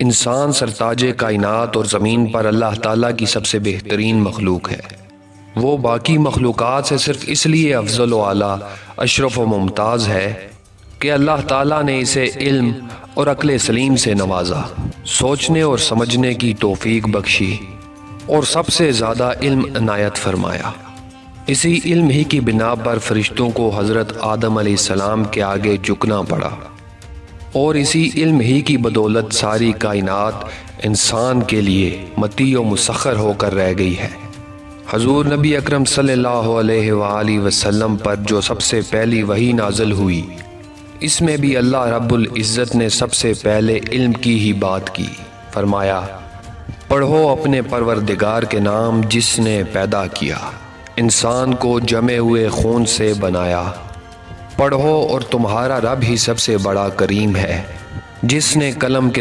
انسان سرتاج کائنات اور زمین پر اللہ تعالیٰ کی سب سے بہترین مخلوق ہے۔ وہ باقی مخلوقات سے صرف اس لیے افضل و اعلیٰ، اشرف و ممتاز ہے کہ اللہ تعالیٰ نے اسے علم اور عقل سلیم سے نوازا، سوچنے اور سمجھنے کی توفیق بخشی اور سب سے زیادہ علم عنایت فرمایا۔ اسی علم ہی کی بنا پر فرشتوں کو حضرت آدم علیہ السلام کے آگے جھکنا پڑا، اور اسی علم ہی کی بدولت ساری کائنات انسان کے لیے مطیع و مسخر ہو کر رہ گئی ہے۔ حضور نبی اکرم صلی اللہ علیہ وآلہ وسلم پر جو سب سے پہلی وحی نازل ہوئی، اس میں بھی اللہ رب العزت نے سب سے پہلے علم کی ہی بات کی۔ فرمایا، پڑھو اپنے پروردگار کے نام جس نے پیدا کیا، انسان کو جمے ہوئے خون سے بنایا۔ پڑھو اور تمہارا رب ہی سب سے بڑا کریم ہے، جس نے قلم کے